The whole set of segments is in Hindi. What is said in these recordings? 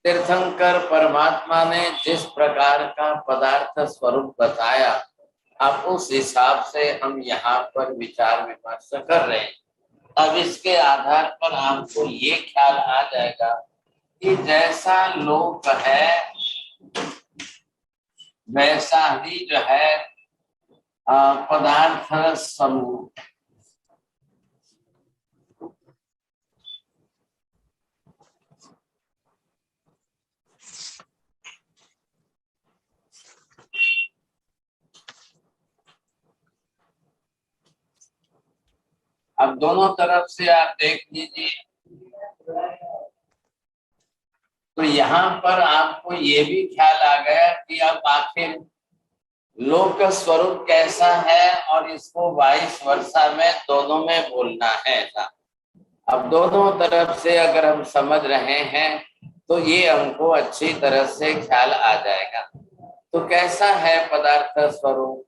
तीर्थंकर परमात्मा ने जिस प्रकार का पदार्थ स्वरूप बताया, अब उस हिसाब से हम यहाँ पर विचार विमर्श कर रहे हैं। अब इसके आधार पर आपको ये ख्याल आ जाएगा कि जैसा लोक है वैसा ही जो है पदार्थ समूह। अब दोनों तरफ से आप देख लीजिए, तो यहाँ पर आपको ये भी ख्याल आ गया कि अब आखिर लोक का स्वरूप कैसा है और इसको 22 वर्षा में दोनों में बोलना है ऐसा। अब दोनों तरफ से अगर हम समझ रहे हैं तो ये हमको अच्छी तरह से ख्याल आ जाएगा। तो कैसा है पदार्थ स्वरूप?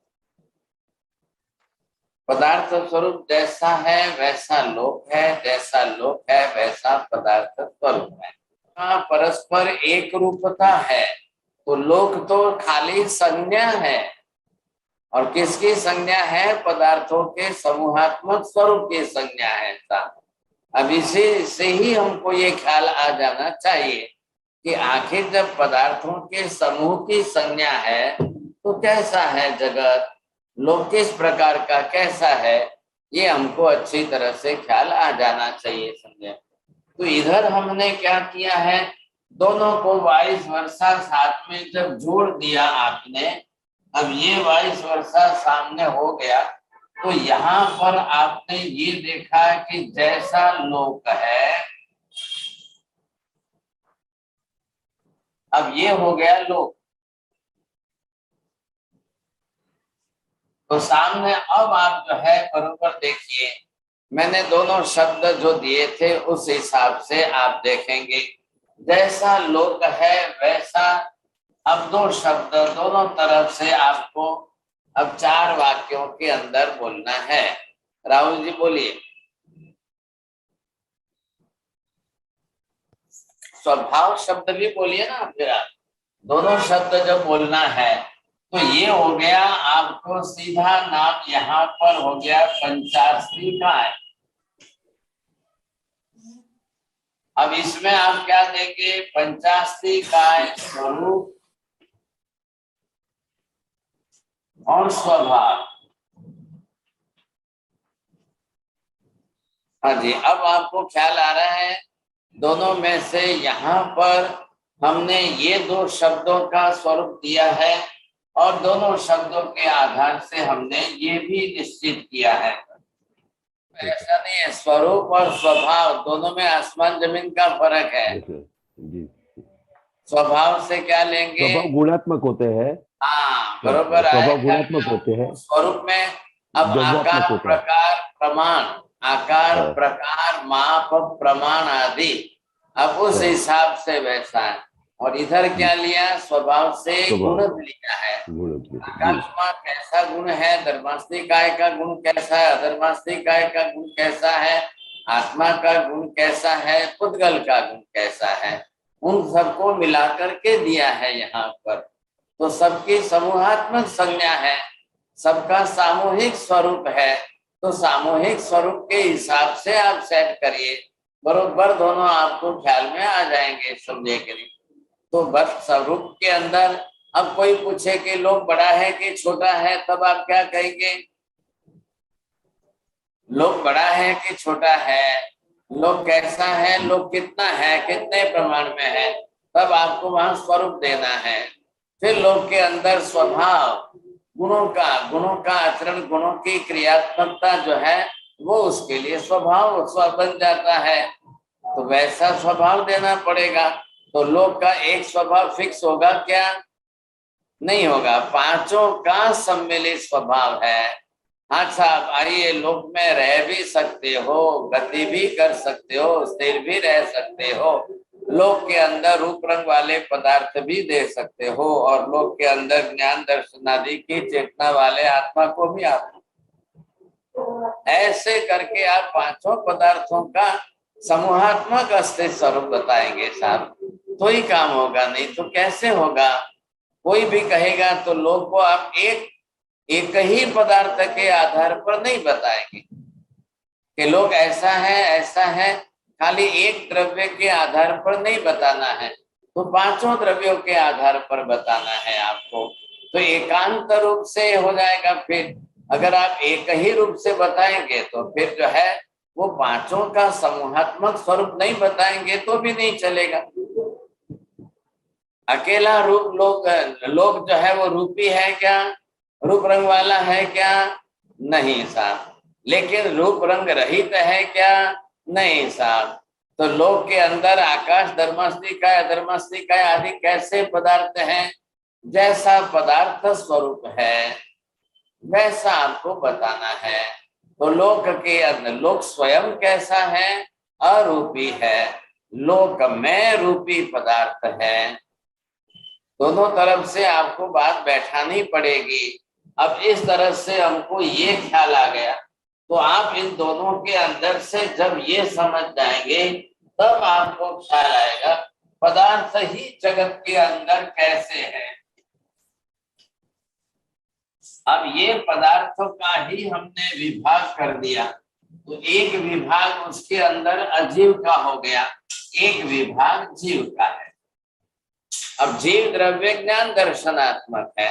पदार्थ स्वरूप जैसा है वैसा लोक है, जैसा लोक है वैसा पदार्थ स्वरूप है। परस्पर एक रूपता है। तो लोक तो खाली संज्ञा है, और किसकी संज्ञा है? पदार्थों के समूहात्मक स्वरूप की संज्ञा है। अब इसी से ही हमको ये ख्याल आ जाना चाहिए कि आखिर जब पदार्थों के समूह की संज्ञा है तो कैसा है जगत, लोक किस प्रकार का कैसा है, ये हमको अच्छी तरह से ख्याल आ जाना चाहिए। समझे? तो इधर हमने क्या किया है, दोनों को 22 वर्षा साथ में जब जोड़ दिया आपने, अब ये 22 वर्षा सामने हो गया, तो यहाँ पर आपने ये देखा कि जैसा लोक है, अब ये हो गया लोक। तो सामने अब आप जो है बरोबर देखिए, मैंने दोनों शब्द जो दिए थे उस हिसाब से आप देखेंगे। जैसा लोक है वैसा, अब दो शब्द दोनों तरफ से आपको अब 4 वाक्यों के अंदर बोलना है। राहुल जी बोलिए। स्वभाव शब्द भी बोलिए ना, फिर आप दोनों शब्द जब बोलना है तो ये हो गया आपको सीधा नाम यहाँ पर हो गया पंचास्त्री का है। अब इसमें आप क्या देंगे? पंचास्त्री का स्वरूप और स्वभाव। हाँ जी, अब आपको ख्याल आ रहा है दोनों में से यहाँ पर हमने ये 2 शब्दों का स्वरूप दिया है, और दोनों शब्दों के आधार से हमने ये भी निश्चित किया है। ऐसा नहीं है, स्वरूप और स्वभाव दोनों में आसमान जमीन का फर्क है। स्वभाव से क्या लेंगे? स्वभाव गुणात्मक होते हैं। हाँ बरोबर है, स्वभाव गुणात्मक होते हैं। स्वरूप में अब आकार प्रकार प्रमाण, आकार प्रकार माप प्रमाण आदि, अब उस हिसाब से वैसा है। और इधर क्या लिया? स्वभाव से गुण लिया है। आकात्मा कैसा गुण है, धर्मास्त्री काय का गुण कैसा है, अधर्मास्त्री काय का गुण कैसा है, आत्मा का गुण कैसा है, पुद्गल का गुण कैसा है, उन सबको मिलाकर के दिया है यहाँ पर। तो सबकी समूहात्मक संज्ञा है, सबका सामूहिक स्वरूप है। तो सामूहिक स्वरूप के हिसाब से आप सेट करिए, बरोबर दोनों आपको ख्याल में आ जाएंगे। समझे कि नहीं? तो बस स्वरूप के अंदर अब कोई पूछे कि लोग बड़ा है कि छोटा है, तब आप क्या कहेंगे? लोग बड़ा है कि छोटा है, लोग कैसा है, लोग कितना है, कितने प्रमाण में है, तब आपको वहां स्वरूप देना है। फिर लोग के अंदर स्वभाव, गुणों का आचरण, गुणों की क्रियात्मकता जो है वो उसके लिए स्वभाव बन जाता है। तो वैसा स्वभाव देना पड़ेगा। तो लोग का एक स्वभाव फिक्स होगा क्या? नहीं होगा, पांचों का सम्मिलित स्वभाव है। हाँ साहब आइए, लोक में रह भी सकते हो, गति भी कर सकते हो, स्थिर भी रह सकते हो, लोक के अंदर रूप रंग वाले पदार्थ भी दे सकते हो, और लोक के अंदर ज्ञान दर्शन आदि की चेतना वाले आत्मा को भी आप ऐसे करके आप 5 पदार्थों का समूहात्मक अस्तित्व स्वरूप बताएंगे साहब। तो ही काम होगा, नहीं तो कैसे होगा। कोई भी कहेगा तो लोग को आप एक ही पदार्थ के आधार पर नहीं बताएंगे कि लोग ऐसा है, खाली एक द्रव्य के आधार पर नहीं बताना है, तो पांचों द्रव्यों के आधार पर बताना है आपको। तो एकांत रूप से हो जाएगा। फिर अगर आप एक ही रूप से बताएंगे तो फिर जो है वो पांचों का समूहात्मक स्वरूप नहीं बताएंगे तो भी नहीं चलेगा। अकेला रूप लोग जो है वो रूपी है क्या, रूप रंग वाला है क्या, नहीं साहब। लेकिन रूप रंग रहित है क्या, नहीं साहब। तो लोक के अंदर आकाश धर्मास्तिकाय अधर्मास्तिकाय आदि कैसे पदार्थ हैं, जैसा पदार्थ स्वरूप है वैसा आपको बताना है। तो लोक के अंदर लोक स्वयं कैसा है, अरूपी है, लोक में रूपी पदार्थ है। दोनों तरफ से आपको बात बैठानी पड़ेगी। अब इस तरह से हमको ये ख्याल आ गया, तो आप इन दोनों के अंदर से जब ये समझ जाएंगे तब आपको ख्याल आएगा पदार्थ ही जगत के अंदर कैसे है। अब ये पदार्थों का ही हमने विभाग कर दिया, तो एक विभाग उसके अंदर अजीव का हो गया, एक विभाग जीव का है। अब जीव द्रव्य ज्ञान दर्शनात्मक है,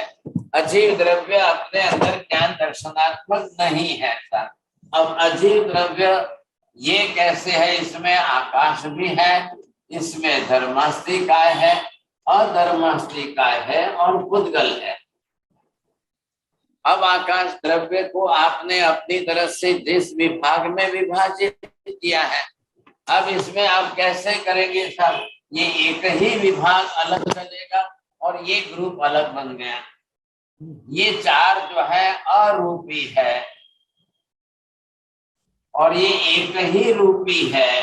अजीव द्रव्य अपने अंदर ज्ञान दर्शनात्मक नहीं है। अब अजीव द्रव्य ये कैसे है, इसमें आकाश भी है, इसमें धर्मास्तिकाय है, अधर्मास्तिकाय है और पुद्गल है। अब आकाश द्रव्य को आपने अपनी तरफ से जिस विभाग में विभाजित किया है, अब इसमें आप कैसे करेंगे साहब, ये एक ही विभाग अलग चलेगा और ये ग्रुप अलग बन गया। ये चार जो है अरूपी है और ये एक ही रूपी है।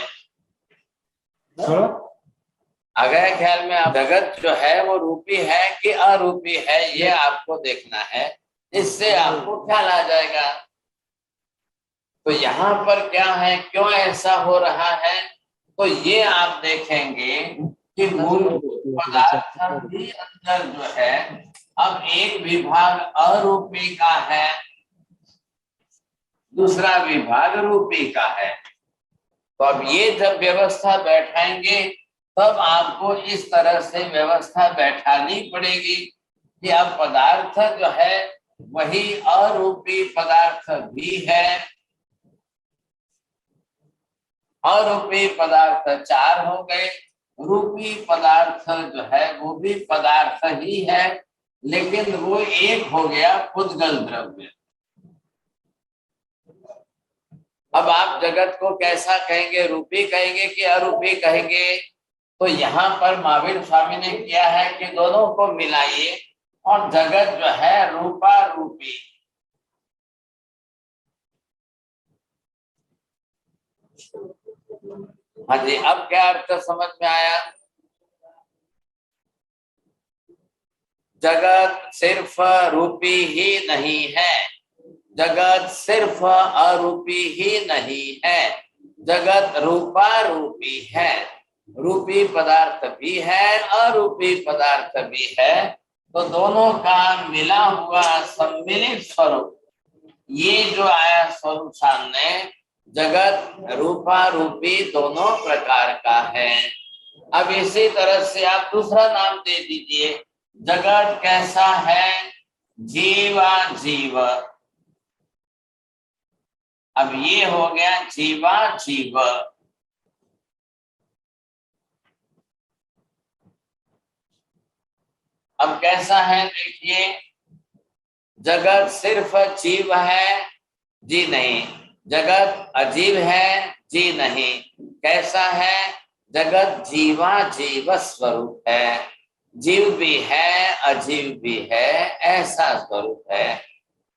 अगर ख्याल में आप जगत जो है वो रूपी है कि अरूपी है, ये आपको देखना है, इससे आपको ख्याल आ जाएगा। तो यहाँ पर क्या है, क्यों ऐसा हो रहा है, तो ये आप देखेंगे कि मूल पदार्थ भी अंदर जो है अब एक विभाग अरूपी का है, दूसरा विभाग रूपी का है। तो अब ये जब व्यवस्था बैठाएंगे तब आपको इस तरह से व्यवस्था बैठानी पड़ेगी कि अब पदार्थ जो है वही अरूपी पदार्थ भी है। अरूपी पदार्थ चार हो गए, रूपी पदार्थ जो है वो भी पदार्थ ही है, लेकिन वो एक हो गया पुद्गल द्रव्य। अब आप जगत को कैसा कहेंगे, रूपी कहेंगे कि अरूपी कहेंगे, तो यहाँ पर महावीर स्वामी ने किया है कि दोनों को मिलाइए और जगत जो है रूपा रूपी। हाँ जी, अब क्या अर्थ समझ में आया। जगत सिर्फ रूपी ही नहीं है, जगत सिर्फ अरूपी ही नहीं है, जगत रूपा रूपी है। रूपी पदार्थ भी है, अरूपी पदार्थ भी है, तो दोनों का मिला हुआ सम्मिलित स्वरूप ये जो आया स्वरूप सामने, जगत रूपा रूपी दोनों प्रकार का है। अब इसी तरह से आप दूसरा नाम दे दीजिए, जगत कैसा है, जीवा जीव। अब ये हो गया जीवा जीव। अब कैसा है देखिए, जगत सिर्फ जीव है, जी नहीं, जगत अजीव है, जी नहीं। कैसा है, जगत जीवा जीव स्वरूप है, जीव भी है अजीव भी है, ऐसा स्वरूप है।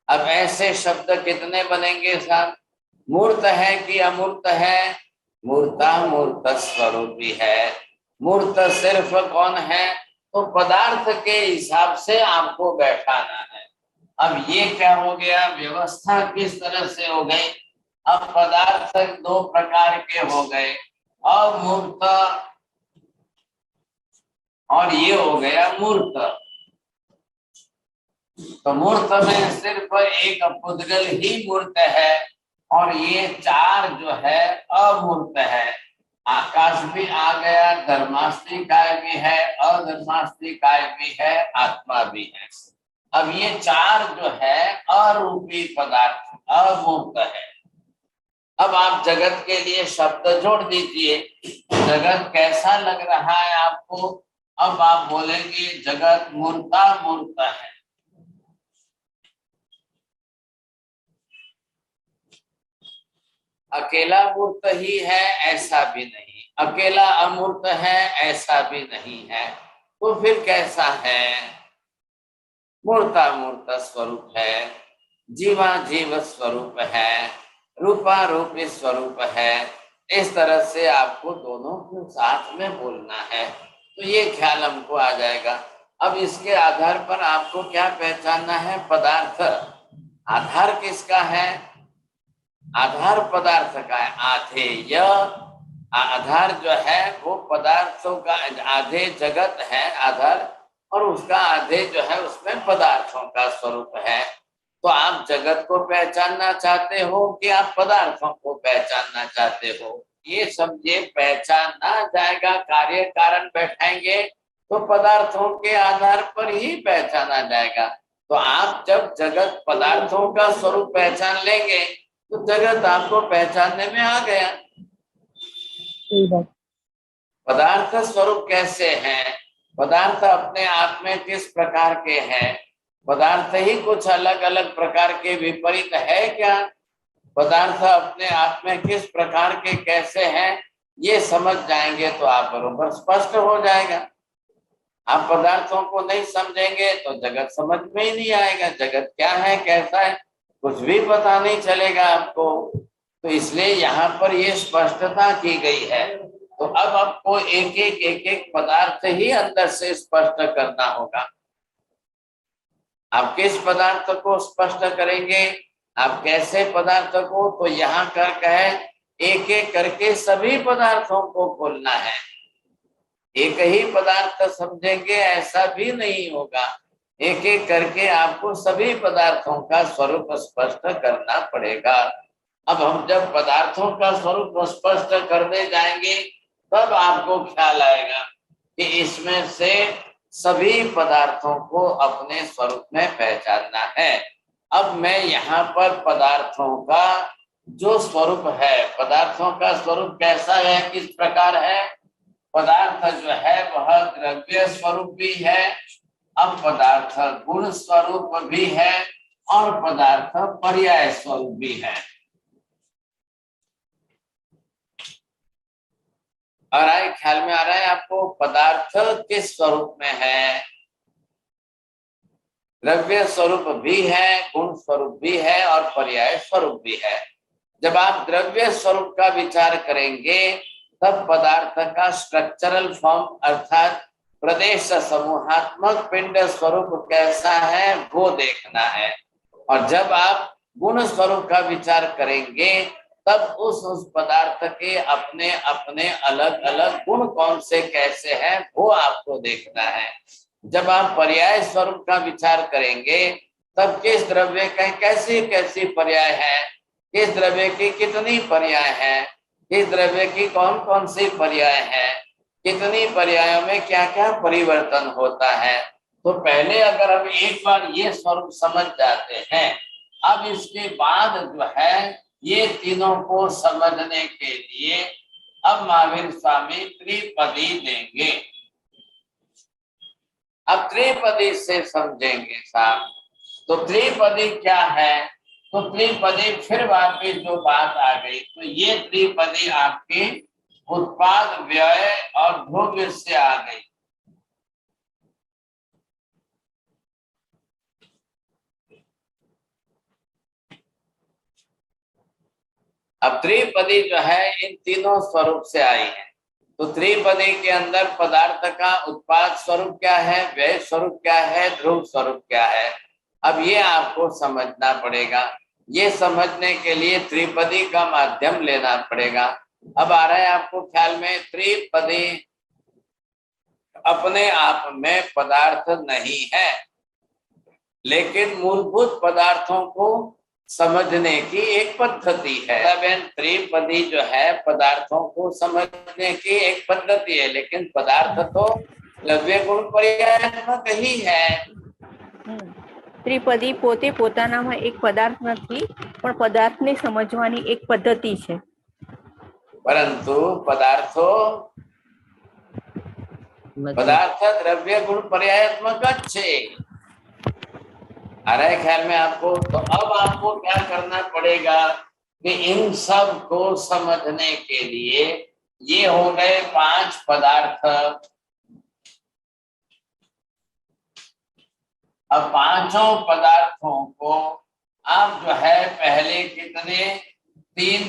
अब ऐसे शब्द कितने बनेंगे साहब, मूर्त है कि अमूर्त है, मूर्ता मूर्त स्वरूप भी है। मूर्त सिर्फ कौन है, तो पदार्थ के हिसाब से आपको बैठाना है। अब ये क्या हो गया, व्यवस्था किस तरह से हो गई, अब पदार्थ दो प्रकार के हो गए, अमूर्त और ये हो गया मूर्त। तो मूर्त में सिर्फ एक पुद्गल ही मूर्त है और ये चार जो है अमूर्त है। आकाश भी आ गया, धर्मास्त्री काय भी है, अधर्मास्त्री काय भी है, आत्मा भी है। अब ये चार जो है अरूपी पदार्थ अमूर्त है। अब आप जगत के लिए शब्द जोड़ दीजिए, जगत कैसा लग रहा है आपको? अब आप बोलेंगे जगत मूर्ता मूर्त है। अकेला मूर्त ही है ऐसा भी नहीं, अकेला अमूर्त है ऐसा भी नहीं है, तो फिर कैसा है? मूर्ता मूर्त स्वरूप है, जीवा जीव स्वरूप है, रूपा रूपी स्वरूप है। इस तरह से आपको दोनों को साथ में बोलना है, तो ये ख्याल हमको आ जाएगा। अब इसके आधार पर आपको क्या पहचानना है? पदार्थ। आधार किसका है? आधार पदार्थ का है। आधेय आधार जो है वो पदार्थों का, आधे जगत है आधार, और उसका आधे जो है उसमें पदार्थों का स्वरूप है। तो आप जगत को पहचानना चाहते हो कि आप पदार्थों को पहचानना चाहते हो? ये समझे, पहचानना जाएगा, कार्य कारण बैठाएंगे तो पदार्थों के आधार पर ही पहचाना जाएगा। तो आप जब जगत पदार्थों का स्वरूप पहचान लेंगे तो जगत आपको पहचानने में आ गया। पदार्थ स्वरूप कैसे हैं? पदार्थ अपने आप में किस प्रकार के हैं? पदार्थ ही कुछ अलग अलग प्रकार के विपरीत है क्या? पदार्थ अपने आप में किस प्रकार के कैसे हैं, ये समझ जाएंगे तो आप बरोबर स्पष्ट हो जाएगा। आप पदार्थों को नहीं समझेंगे तो जगत समझ में ही नहीं आएगा। जगत क्या है, कैसा है, कुछ भी पता नहीं चलेगा आपको। तो इसलिए यहाँ पर ये स्पष्टता की गई है। तो अब आपको एक एक पदार्थ ही अंदर से स्पष्ट करना होगा। आप किस पदार्थ को स्पष्ट करेंगे? आप कैसे पदार्थ को? तो यहाँ कर कहे एक एक करके सभी पदार्थों को खोलना है। एक ही पदार्थ समझेंगे ऐसा भी नहीं होगा, एक एक करके आपको सभी पदार्थों का स्वरूप स्पष्ट करना पड़ेगा। अब हम जब पदार्थों का स्वरूप स्पष्ट करने जाएंगे तब आपको ख्याल आएगा कि इसमें से सभी पदार्थों को अपने स्वरूप में पहचानना है। अब मैं यहाँ पर पदार्थों का जो स्वरूप है, पदार्थों का स्वरूप कैसा है, किस प्रकार है? पदार्थ जो है वह द्रव्य स्वरूप भी है, अब पदार्थ गुण स्वरूप भी है और पदार्थ पर्याय स्वरूप भी है। और आए ख्याल में आ रहा है आपको? पदार्थ किस स्वरूप में है? द्रव्य स्वरूप भी है, गुण स्वरूप भी है और पर्याय स्वरूप भी है। जब आप द्रव्य स्वरूप का विचार करेंगे तब पदार्थ का स्ट्रक्चरल फॉर्म अर्थात प्रदेश समूहात्मक पिंड स्वरूप कैसा है वो देखना है। और जब आप गुण स्वरूप का विचार करेंगे तब उस पदार्थ के अपने अपने अलग अलग गुण कौन से कैसे हैं वो आपको देखना है। जब आप पर्याय स्वरूप का विचार करेंगे तब किस द्रव्य का कैसी कैसी पर्याय है, किस द्रव्य की कितनी पर्याय है, किस द्रव्य की कौन कौन सी पर्याय है, कितनी पर्यायों में क्या क्या परिवर्तन होता है। तो पहले अगर हम एक बार ये स्वरूप समझ जाते हैं, अब इसके बाद जो है ये तीनों को समझने के लिए अब महावीर स्वामी त्रिपदी देंगे। अब त्रिपदी से समझेंगे साहब। तो त्रिपदी क्या है? तो त्रिपदी फिर वापिस जो बात आ गई, तो ये त्रिपदी आपकी उत्पाद व्यय और भोग्य से आ गई। अब त्रिपदी जो है इन तीनों स्वरूप से आई है। तो त्रिपदी के अंदर पदार्थ का उत्पाद स्वरूप क्या है, व्यय स्वरूप क्या है, ध्रुव स्वरूप क्या है, अब ये आपको समझना पड़ेगा। ये समझने के लिए त्रिपदी का माध्यम लेना पड़ेगा। अब आ रहा है आपको ख्याल में त्रिपदी अपने आप में पदार्थ नहीं है, लेकिन मूलभूत पदार्थों को समझने की एक पद्धति है। त्रिपदी जो है पदार्थों को समझने की एक पद्धति है, लेकिन पदार्थ तो द्रव्य गुण पर्यायात्मक ही है। ત્રિપદી પોતે પોતાનામાં એક પદાર્થ નથી, પણ પદાર્થને સમજવાની એક પદ્ધતિ છે. परंतु पदार्थ द्रव्य गुण पर्यायात्मक अच्छे आ रहे ख्याल में आपको। तो अब आपको क्या करना पड़ेगा कि इन सब को समझने के लिए ये हो गए 5 पदार्थ। अब पांचों पदार्थों को आप जो है पहले कितने 3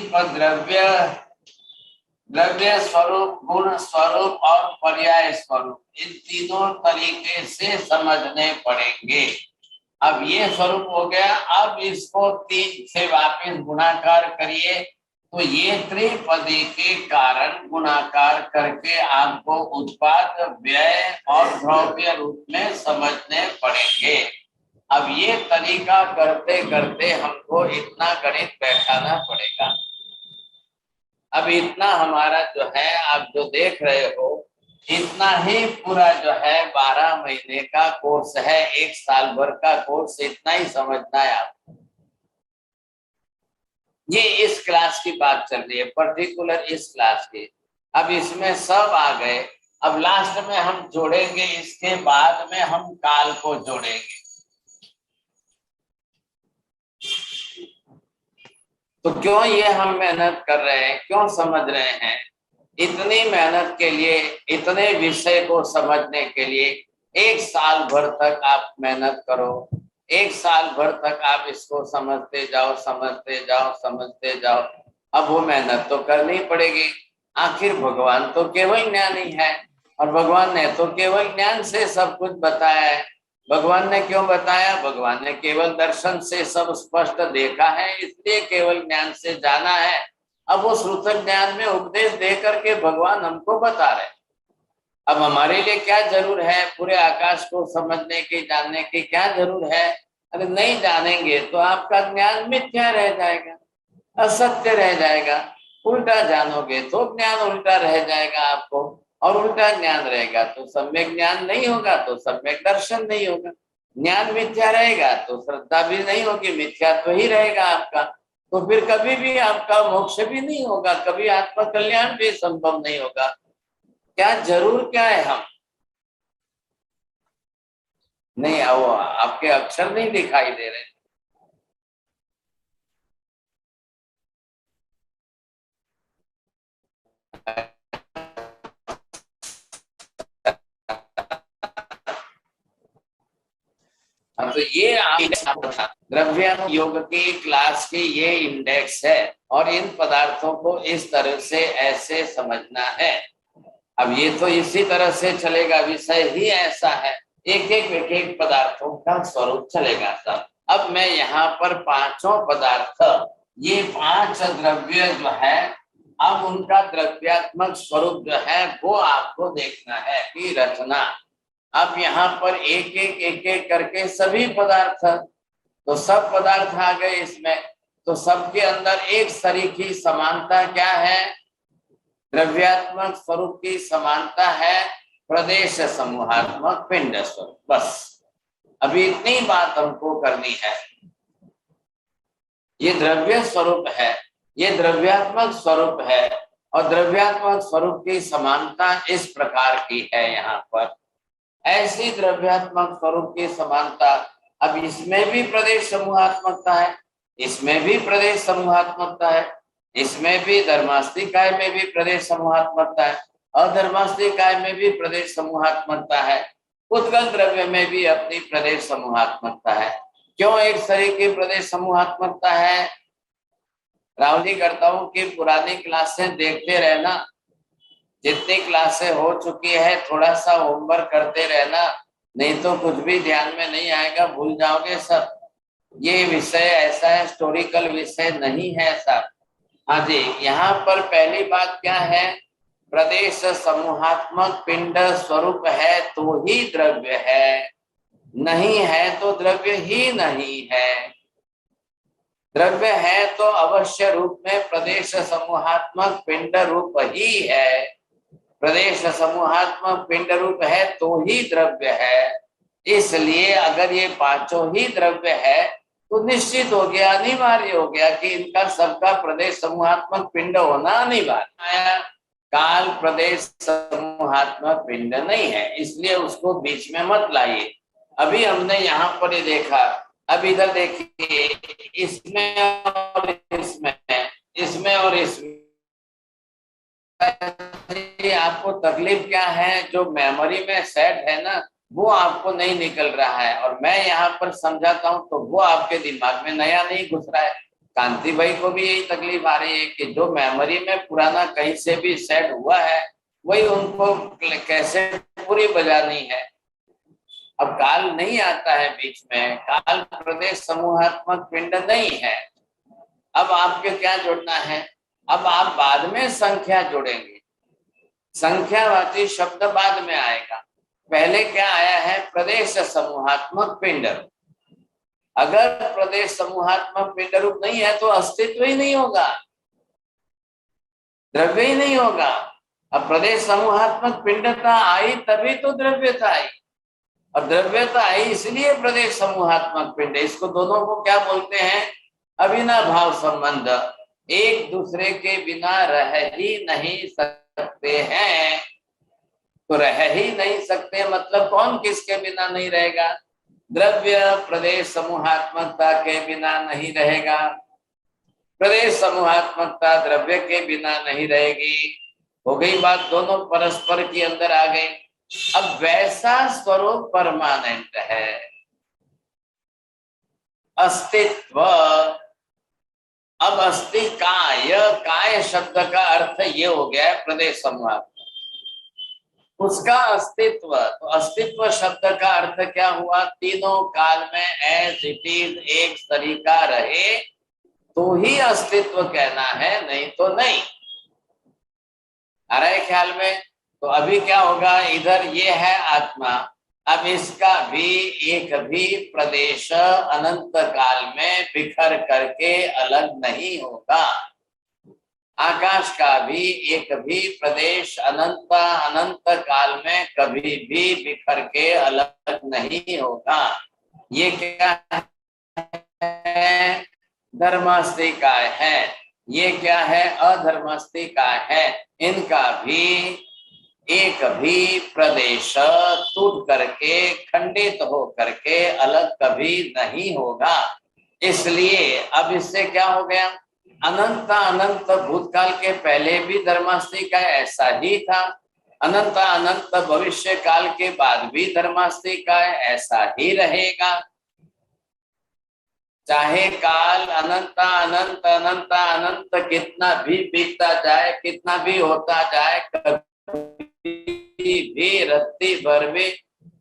द्रव्य स्वरूप, गुण स्वरूप और पर्याय स्वरूप, इन तीनों तरीके से समझने पड़ेंगे। अब ये स्वरूप हो गया, अब इसको 3 से वापस गुणाकार करिए, तो ये त्रिपदी के कारण गुणाकार करके आपको उत्पाद, व्यय और द्रव्य रूप में समझने पड़ेंगे। अब ये तरीका करते करते हमको इतना गणित बैठाना पड़ेगा। अब इतना हमारा जो है आप जो देख रहे हो, इतना ही पूरा जो है 12 महीने का कोर्स है, 1 साल भर का कोर्स, इतना ही समझना है आपको। ये इस क्लास की बात चल रही है, पर्टिकुलर इस क्लास की। अब इसमें सब आ गए। अब लास्ट में हम जोड़ेंगे, इसके बाद में हम काल को जोड़ेंगे। तो क्यों ये हम मेहनत कर रहे हैं, क्यों समझ रहे हैं? इतनी मेहनत के लिए, इतने विषय को समझने के लिए 1 साल भर तक आप मेहनत करो। 1 साल भर तक आप इसको समझते जाओ, समझते जाओ, समझते जाओ। अब वो मेहनत तो करनी पड़ेगी। आखिर भगवान तो केवल ज्ञानी है, और भगवान ने तो केवल ज्ञान से सब कुछ बताया है। भगवान ने क्यों बताया? भगवान ने केवल दर्शन से सब स्पष्ट देखा है, इसलिए केवल ज्ञान से जाना है। अब वो सूत्रक ज्ञान में उपदेश दे करके भगवान हमको बता रहे। अब हमारे लिए क्या जरूर है? पूरे आकाश को समझने की, जानने की क्या जरूर है? अगर नहीं जानेंगे तो आपका ज्ञान मिथ्या रह जाएगा, असत्य रह जाएगा। उल्टा जानोगे तो ज्ञान उल्टा रह जाएगा आपको, और उल्टा ज्ञान रहेगा तो सम्यक ज्ञान नहीं होगा, तो सम्यक दर्शन नहीं होगा। ज्ञान मिथ्या रहेगा तो श्रद्धा भी नहीं होगी, मिथ्या तो ही रहेगा आपका। तो फिर कभी भी आपका मोक्ष भी नहीं होगा, कभी आत्म कल्याण भी संभव नहीं होगा। क्या जरूर क्या है हम? नहीं, वो आपके अक्षर नहीं दिखाई दे रहे। तो ये द्रव्य योग की क्लास की ये इंडेक्स है, और इन पदार्थों को इस तरह से ऐसे समझना है। अब ये तो इसी तरह से चलेगा, विषय ही ऐसा है, एक एक पदार्थों का स्वरूप चलेगा सब। अब मैं यहाँ पर 5 पदार्थ, ये 5 द्रव्य जो है, अब उनका द्रव्यात्मक स्वरूप जो है वो आपको देखना है कि रचना। अब यहाँ पर एक एक करके सभी पदार्थ, तो सब पदार्थ आ गए इसमें। तो सबके अंदर एक सरीखी समानता क्या है? द्रव्यात्मक स्वरूप की समानता है प्रदेश समूहात्मक पिंड स्वरूप। बस अभी इतनी बात हमको करनी है। ये द्रव्य स्वरूप है, ये द्रव्यात्मक स्वरूप है, और द्रव्यात्मक स्वरूप की समानता इस प्रकार की है। यहाँ पर ऐसी द्रव्यात्मक स्वरूप की समानता, अब इसमें भी प्रदेश समूहात्मकता है, इसमें भी प्रदेश समूहात्मकता है, इसमें भी धर्मास्तिकाय में भी प्रदेश समूहात्मकता है, अधर्मास्तिकाय में भी प्रदेश समूहात्मकता है, उत्कल द्रव्य में भी अपनी प्रदेश समूहात्मकता है। क्यों एक शरीर की प्रदेश समूहात्मकता है? रावली कर्ताओं की पुरानी क्लासें देखते रहना, जितनी क्लासें हो चुकी है थोड़ा सा होमवर्क करते रहना, नहीं तो कुछ भी ध्यान में नहीं आएगा, भूल जाओगे सब। ये विषय ऐसा है, हिस्टोरिकल विषय नहीं है सब। हाँ जी, यहाँ पर पहली बात क्या है प्रदेश समूहात्मक पिंड स्वरूप है तो ही द्रव्य है, नहीं है तो द्रव्य ही नहीं है। द्रव्य है तो अवश्य रूप में प्रदेश समूहात्मक पिंड रूप ही है। प्रदेश समूहात्मक पिंड रूप है तो ही द्रव्य है। इसलिए अगर ये पांचों ही द्रव्य है तो निश्चित हो गया, अनिवार्य हो गया कि इनका सबका प्रदेश समूहात्मक पिंड होना अनिवार्य। काल प्रदेश समूहात्मक पिंड नहीं है, इसलिए उसको बीच में मत लाइए। अभी हमने यहाँ पर ये देखा, अब इधर देखिए, इसमें और इसमें, इसमें और इसमें आपको तकलीफ क्या है? जो मेमोरी में सेट है ना, वो आपको नहीं निकल रहा है, और मैं यहाँ पर समझाता हूँ तो वो आपके दिमाग में नया नहीं घुस रहा है। कांति भाई को भी यही तकलीफ आ रही है कि जो मेमोरी में पुराना कहीं से भी सेट हुआ है वही उनको कैसे पूरी बजानी है। अब काल नहीं आता है बीच में, काल प्रदेश समूहात्मक पिंड नहीं है। अब आपके क्या जोड़ना है? अब आप बाद में संख्या जोड़ेंगे, संख्यावाची शब्द बाद में आएगा। पहले क्या आया है? प्रदेश समूहात्मक पिंड। अगर प्रदेश समूहात्मक पिंड रूप नहीं है तो अस्तित्व ही नहीं होगा, द्रव्य ही नहीं होगा। अब प्रदेश समूहात्मक पिंडता आई तभी तो द्रव्यता आई, और द्रव्यता आई इसलिए प्रदेश समूहात्मक पिंड। इसको दोनों को क्या बोलते हैं? अविनाभाव संबंध। एक दूसरे के बिना रह ही नहीं सकते हैं। तो रह ही नहीं सकते मतलब कौन किसके बिना नहीं रहेगा? द्रव्य प्रदेश समूहात्मकता के बिना नहीं रहेगा, प्रदेश समूहात्मकता द्रव्य के बिना नहीं रहेगी। हो गई बात, दोनों परस्पर के अंदर आ गए। अब वैसा स्वरूप परमानेंट है, अस्तित्व। अब अस्ति काय, काय शब्द का अर्थ ये हो गया है प्रदेश समूहात्मक, उसका अस्तित्व। तो अस्तित्व शब्द का अर्थ क्या हुआ? तीनों काल में एज इट इज एक तरीका रहे तो ही अस्तित्व कहना है, नहीं तो नहीं। आ रहा है ख्याल में? तो अभी क्या होगा? इधर ये है आत्मा, अब इसका भी एक भी प्रदेश अनंत काल में बिखर करके अलग नहीं होगा। आकाश का भी एक भी प्रदेश अनंत अनंत काल में कभी भी बिखर के अलग नहीं होगा। ये क्या है? धर्मास्तिकाय है। ये क्या है? अधर्मास्तिकाय है। इनका भी एक भी प्रदेश टूट करके खंडित हो करके अलग कभी नहीं होगा। इसलिए अब इससे क्या हो गया? अनंत अनंत भूतकाल के पहले भी धर्मास्तिकाय ऐसा ही था, अनंत अनंत भविष्य काल के बाद भी धर्मास्तिकाय ऐसा ही रहेगा। चाहे काल अनंत अनंत अनंत अनंत कितना भी बीतता जाए, कितना भी होता जाए, कभी भी रत्ती भर में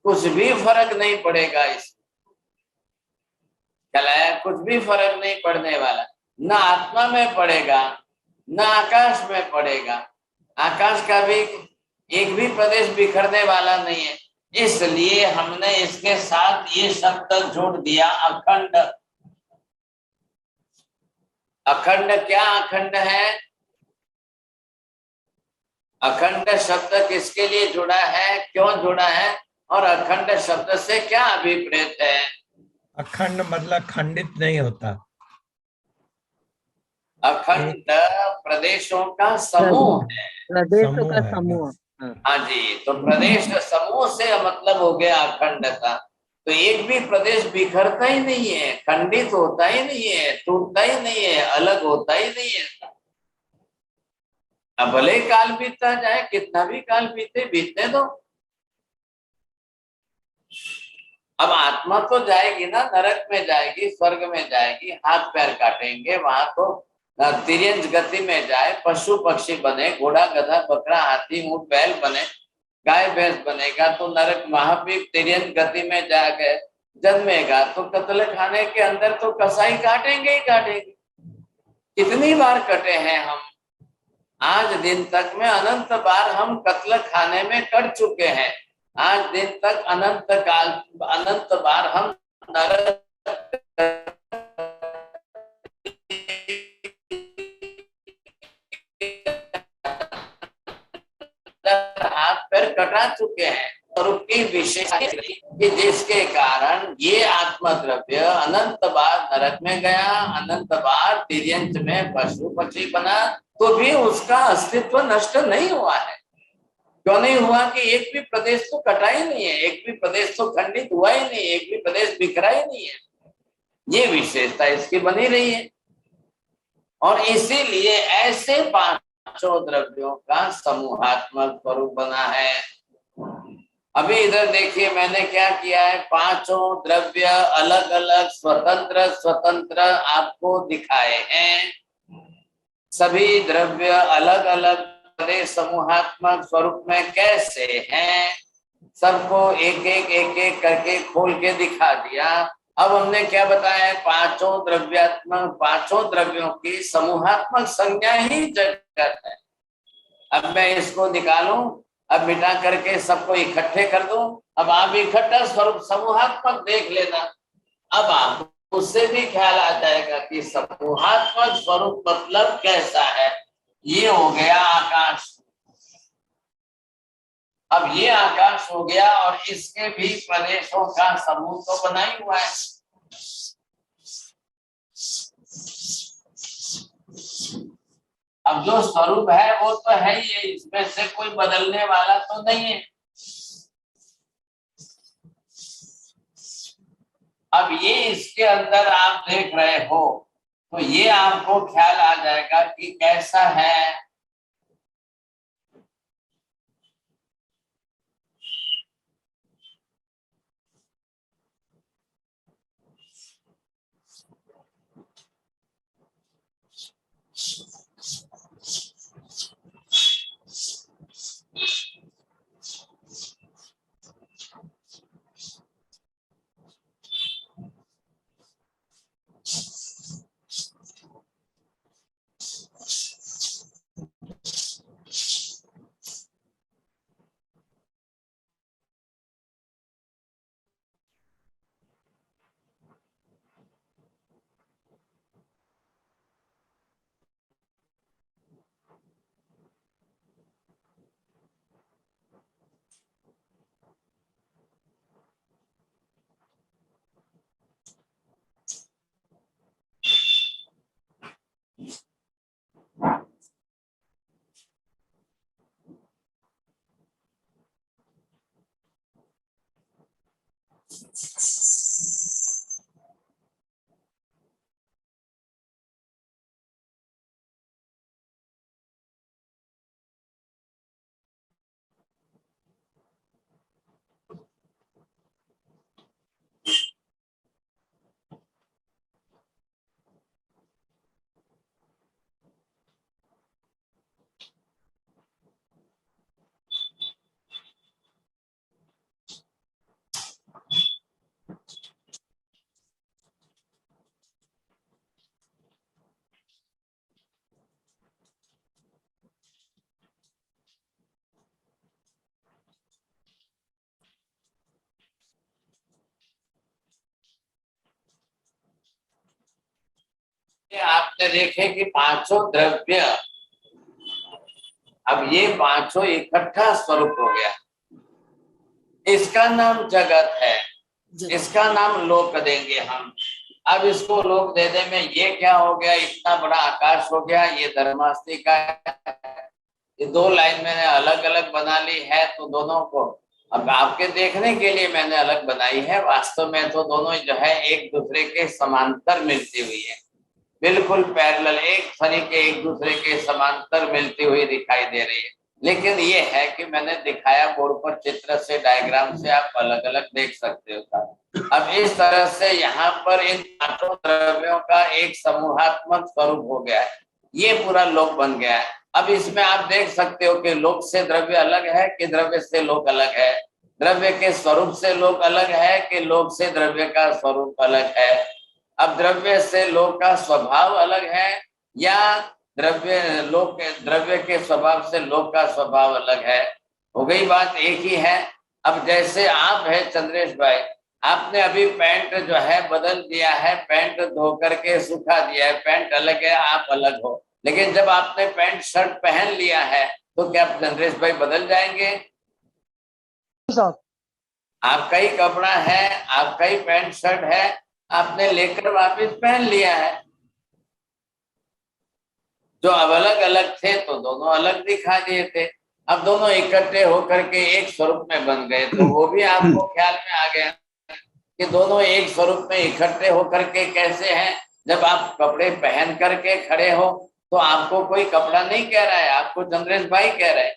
कुछ भी फर्क नहीं पड़ेगा। इस कुछ भी फर्क नहीं पड़ने वाला, न आत्मा में पड़ेगा न आकाश में पड़ेगा। आकाश का भी एक भी प्रदेश बिखरने वाला नहीं है। इसलिए हमने इसके साथ ये शब्द जोड़ दिया, अखंड। अखंड क्या अखंड है? अखंड शब्द किसके लिए जुड़ा है, क्यों जुड़ा है, और अखंड शब्द से क्या अभिप्रेत है? अखंड मतलब खंडित नहीं होता। अखंड प्रदेशों का समूह है, प्रदेशों का समूह। हाँ जी। तो प्रदेश समूह से मतलब हो गया अखंडता। तो एक भी प्रदेश बिखरता ही नहीं है, खंडित होता ही नहीं है, टूटता ही नहीं है, अलग होता ही नहीं है। अब भले काल बीतता जाए, कितना भी काल बीतने दो। अब आत्मा तो जाएगी ना, नरक में जाएगी, स्वर्ग में जाएगी, हाथ पैर काटेंगे, वहां तो तिर्यंज गति में जाए, पशु पक्षी बने, घोड़ा गधा बकरा हाथी ऊंट बैल बने, गाय भैंस बनेगा तो नरक वहां भी तिर्यंज गति में जाके जन्मेगा तो कत्ल खाने के अंदर तो कसाई काटेंगे ही काटेंगे। कितनी बार कटे हैं हम, आज दिन तक में अनंत बार हम कत्ल खाने में कट चुके हैं। आज दिन तक अनंत बार हम नरक हाथ पैर कटा चुके हैं। स्वरूप की विशेषता कि जिसके कारण ये आत्मद्रव्य अनंत बार नरक में गया, अनंत बार तिर्यंत में पशु पक्षी बना, तो भी उसका अस्तित्व नष्ट नहीं हुआ है। क्यों नहीं हुआ? कि एक भी प्रदेश तो कटा ही नहीं है, एक भी प्रदेश तो खंडित हुआ ही नहीं, एक भी प्रदेश बिखरा ही नहीं है। ये विशेषता इसकी बनी रही है। और इसीलिए ऐसे पांचों द्रव्यों का समूहात्मक स्वरूप बना है। अभी इधर देखिए मैंने क्या किया है, पांचों द्रव्य अलग अलग स्वतंत्र स्वतंत्र आपको दिखाए हैं। सभी द्रव्य अलग अलग समूहात्मक स्वरूप में कैसे हैं, सबको एक एक करके खोल के दिखा दिया। अब हमने क्या बताया है, पांचों द्रव्यों की समूहात्मक संज्ञा ही जगत है। अब मैं इसको निकालूं, अब मिटा करके सबको इकट्ठे कर दूं। अब आप इकट्ठा स्वरूप समूहात्मक देख लेना। अब आपको उससे भी ख्याल आ जाएगा कि समूहात्मक स्वरूप मतलब कैसा है। ये हो गया आकाश। अब ये आकाश हो गया और इसके भी प्रदेशों का समूह तो बना ही हुआ है। अब जो स्वरूप है वो तो है ही है, इसमें से कोई बदलने वाला तो नहीं है। अब ये इसके अंदर आप देख रहे हो तो ये आपको ख्याल आ जाएगा कि कैसा है। आपने देखे कि पांचों द्रव्य, अब ये पांचों इकट्ठा स्वरूप हो गया। इसका नाम जगत है, इसका नाम लोक देंगे हम। अब इसको लोक दे दे में ये क्या हो गया, इतना बड़ा आकाश हो गया, ये धर्मास्ती का है। ये दो लाइन मैंने अलग अलग बना ली है, तो दोनों को अब आपके देखने के लिए मैंने अलग बनाई है। वास्तव में तो दोनों जो है एक दूसरे के समांतर मिलती हुई है, बिल्कुल पैरेलल, एक तरीके एक दूसरे के समांतर मिलती हुई दिखाई दे रही है। लेकिन ये है कि मैंने दिखाया बोर्ड पर चित्र से, डायग्राम से, आप अलग अलग देख सकते हो। अब इस तरह से यहाँ पर इन पांचों द्रव्यों का एक समूहात्मक स्वरूप हो गया है, ये पूरा लोक बन गया है। अब इसमें आप देख सकते हो कि लोक से द्रव्य अलग है कि द्रव्य से लोक अलग है, द्रव्य के स्वरूप से लोक अलग है कि लोक से द्रव्य का स्वरूप अलग है। अब द्रव्य से लोक का स्वभाव अलग है या द्रव्य के स्वभाव से लोक का स्वभाव अलग है। हो गई बात, एक ही है। अब जैसे आप है चंद्रेश भाई, आपने अभी पैंट जो है बदल दिया है, पैंट धो करके सुखा दिया है, पैंट अलग है, आप अलग हो। लेकिन जब आपने पैंट शर्ट पहन लिया है तो क्या चंद्रेश भाई बदल जाएंगे? आपका ही कपड़ा है, आपका ही पैंट शर्ट है, आपने लेकर वापस पहन लिया है। जो अब अलग अलग थे तो दोनों अलग दिखा दिए थे, अब दोनों इकट्ठे होकर के एक स्वरूप में बन गए, तो वो भी आपको ख्याल में आ गया कि दोनों एक स्वरूप में इकट्ठे होकर के कैसे हैं। जब आप कपड़े पहन करके खड़े हो तो आपको कोई कपड़ा नहीं कह रहा है, आपको चंद्रेश भाई कह रहे हैं।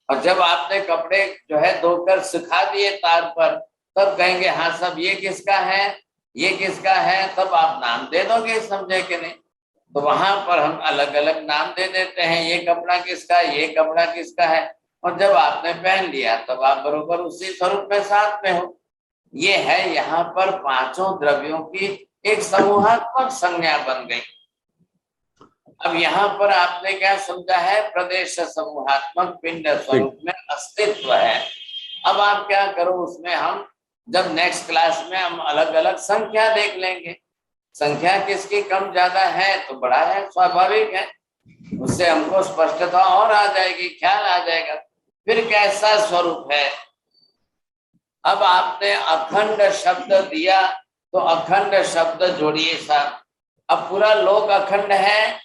और जब आपने कपड़े जो है धोकर सुखा दिए तार पर, तब कहेंगे हाँ सब ये किसका है, ये किसका है, तब आप नाम दे दोगे, समझे कि नहीं? तो वहां पर हम अलग अलग नाम दे देते हैं, ये कपड़ा किसका, ये कपड़ा किसका है। और जब आपने पहन लिया तब आप बरोबर उसी स्वरूप में साथ में हो। ये है यहाँ पर पांचों द्रव्यों की एक समूहात्मक संज्ञा बन गई। अब यहाँ पर आपने क्या समझा है? प्रदेश समूहात्मक पिंड स्वरूप में अस्तित्व है। अब आप क्या करो, उसमें हम जब नेक्स्ट क्लास में हम अलग अलग संख्या देख लेंगे। संख्या किसकी कम ज्यादा है तो बड़ा है, स्वाभाविक है, उससे हमको स्पष्टता और आ जाएगी, ख्याल आ जाएगा फिर कैसा स्वरूप है। अब आपने अखंड शब्द दिया तो अखंड शब्द जोड़िए साहब। अब पूरा लोक अखंड है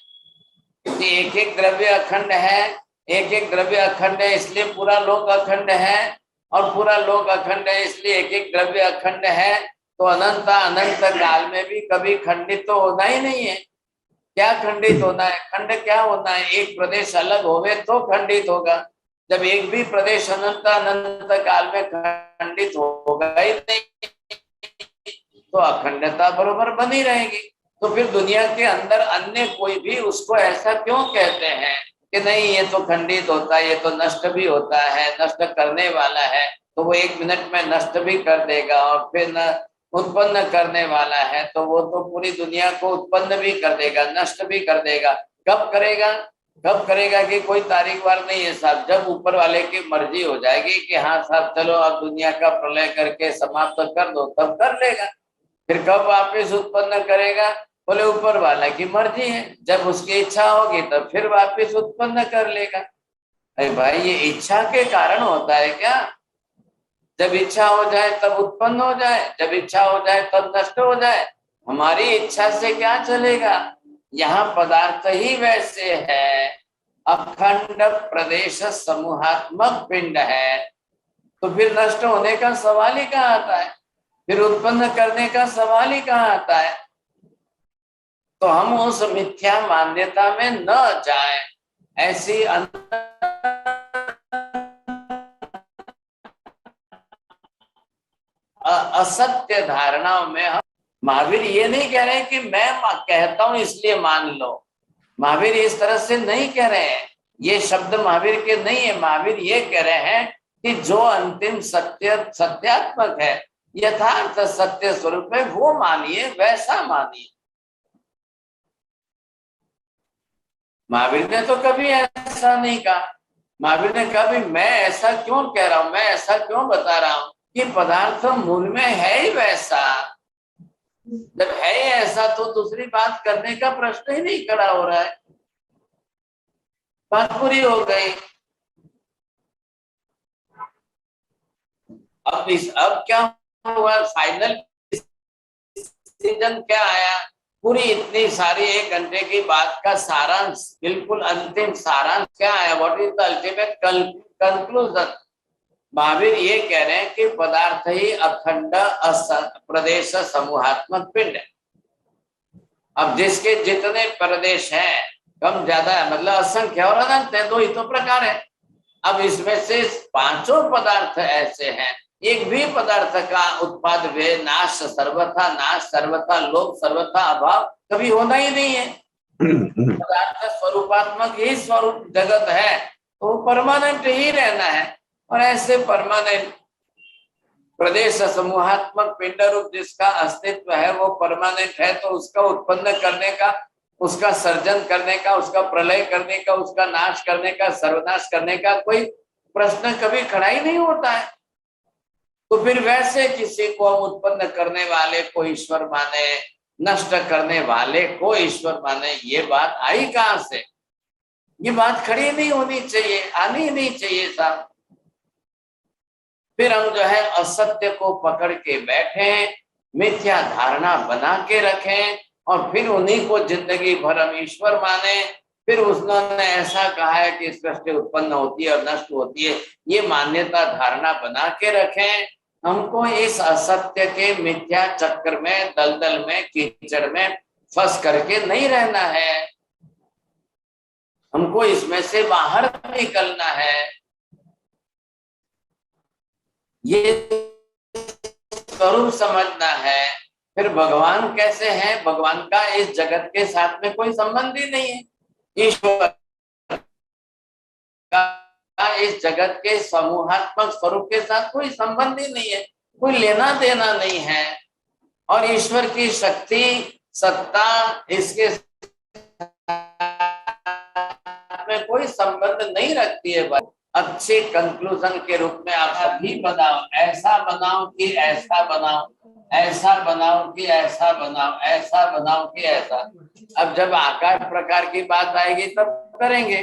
कि एक एक द्रव्य अखंड है, एक एक द्रव्य अखंड है इसलिए पूरा लोक अखंड है, और पूरा लोक अखंड है इसलिए एक एक द्रव्य अखंड है। तो अनंत अनंत काल में भी कभी खंडित तो होना ही नहीं है। क्या खंडित होना है? खंड क्या होना है? एक प्रदेश अलग होवे तो खंडित होगा। जब एक भी प्रदेश अनंत अनंत काल में खंडित होगा ही नहीं तो अखंडता बरोबर बनी रहेगी। तो फिर दुनिया के अंदर अन्य कोई भी उसको ऐसा क्यों कहते हैं कि नहीं ये तो खंडित होता है, ये तो नष्ट भी होता है, नष्ट करने वाला है, तो वो 1 मिनट में नष्ट भी कर देगा, और फिर न उत्पन्न करने वाला है तो वो तो पूरी दुनिया को उत्पन्न भी कर देगा, नष्ट भी कर देगा। कब करेगा? कब करेगा कि कोई तारीख वार नहीं है साहब। जब ऊपर वाले की मर्जी हो जाएगी कि हाँ साहब चलो अब दुनिया का प्रलय करके समाप्त कर दो, तब कर लेगा। फिर कब वापस उत्पन्न करेगा? बोले ऊपर वाला की मर्जी है, जब उसकी इच्छा होगी तब फिर वापस उत्पन्न कर लेगा। अरे भाई ये इच्छा के कारण होता है क्या? जब इच्छा हो जाए तब उत्पन्न हो जाए, जब इच्छा हो जाए तब नष्ट हो जाए। हमारी इच्छा से क्या चलेगा? यहाँ पदार्थ ही वैसे है, अखंड प्रदेश समूहात्मक पिंड है, तो फिर नष्ट होने का सवाल ही कहाँ आता है? फिर उत्पन्न करने का सवाल ही कहाँ आता है? तो हम उस मिथ्या मान्यता में न जाएं। ऐसी असत्य धारणाओं में हम, महावीर ये नहीं कह रहे कि मैं कहता हूं इसलिए मान लो, महावीर इस तरह से नहीं कह रहे हैं, ये शब्द महावीर के नहीं है। महावीर ये कह रहे हैं कि जो अंतिम सत्य सत्यात्मक है, यथार्थ सत्य स्वरूप है, वो मानिए, वैसा मानिए। महावीर ने तो कभी ऐसा नहीं कहा। महावीर ने कहा भी मैं ऐसा क्यों कह रहा हूं, मैं ऐसा क्यों बता रहा हूं कि पदार्थ मूल में है ही वैसा। जब है ही ऐसा तो दूसरी बात करने का प्रश्न ही नहीं खड़ा हो रहा है, बात पूरी हो गई। अब क्या हुआ? फाइनल डिसीजन क्या आया? पूरी इतनी सारी 1 घंटे की बात का सारांश, बिल्कुल अंतिम सारांश क्या आया? What is the ultimate conclusion? Mahavir ये कह रहे हैं कि पदार्थ ही अखंड प्रदेश समूहात्मक पिंड है। अब जिसके जितने प्रदेश हैं, कम ज्यादा है, मतलब असंख्य और अनंत है, 2 ही तो प्रकार है। अब इसमें से 5 पदार्थ ऐसे हैं, एक भी पदार्थ का उत्पाद वे नाश, सर्वथा लोप, सर्वथा अभाव कभी होना ही नहीं है। पदार्थ स्वरूपात्मक ही स्वरूप जगत है, तो परमानेंट ही रहना है। और ऐसे परमानेंट प्रदेश समूहात्मक पिंड रूप जिसका अस्तित्व है वो परमानेंट है, तो उसका उत्पन्न करने का उसका सर्जन करने का, उसका प्रलय करने का, उसका नाश करने का, सर्वनाश करने का कोई प्रश्न कभी खड़ा ही नहीं होता है। तो फिर वैसे किसी को हम उत्पन्न करने वाले को ईश्वर माने, नष्ट करने वाले को ईश्वर माने, ये बात आई कहां से? ये बात खड़ी नहीं होनी चाहिए, आनी ही नहीं चाहिए साहब। फिर हम जो है असत्य को पकड़ के बैठे, मिथ्या धारणा बना के रखें और फिर उन्हीं को जिंदगी भर हम ईश्वर माने। फिर उन्होंने ऐसा कहा है कि सृष्टि उत्पन्न होती है और नष्ट होती है, ये मान्यता धारणा बना के रखें। हमको इस असत्य के मिथ्या चक्कर में, दलदल में, कीचड़ में फंस करके नहीं रहना है। हमको इसमें से बाहर निकलना है। ये स्वरूप समझना है। फिर भगवान कैसे हैं? भगवान का इस जगत के साथ में कोई संबंध ही नहीं है। ईश्वर का इस जगत के समूहात्मक स्वरूप के साथ कोई संबंध ही नहीं है, कोई लेना देना नहीं है। और ईश्वर की शक्ति, सत्ता, इसके में कोई संबंध नहीं रखती है। अच्छे कंक्लूजन के रूप में आप सभी बनाओ, ऐसा बनाओ कि ऐसा बनाओ, ऐसा बनाओ कि ऐसा बनाओ, ऐसा बनाओ कि ऐसा। अब जब आकार प्रकार की बात आएगी तब करेंगे।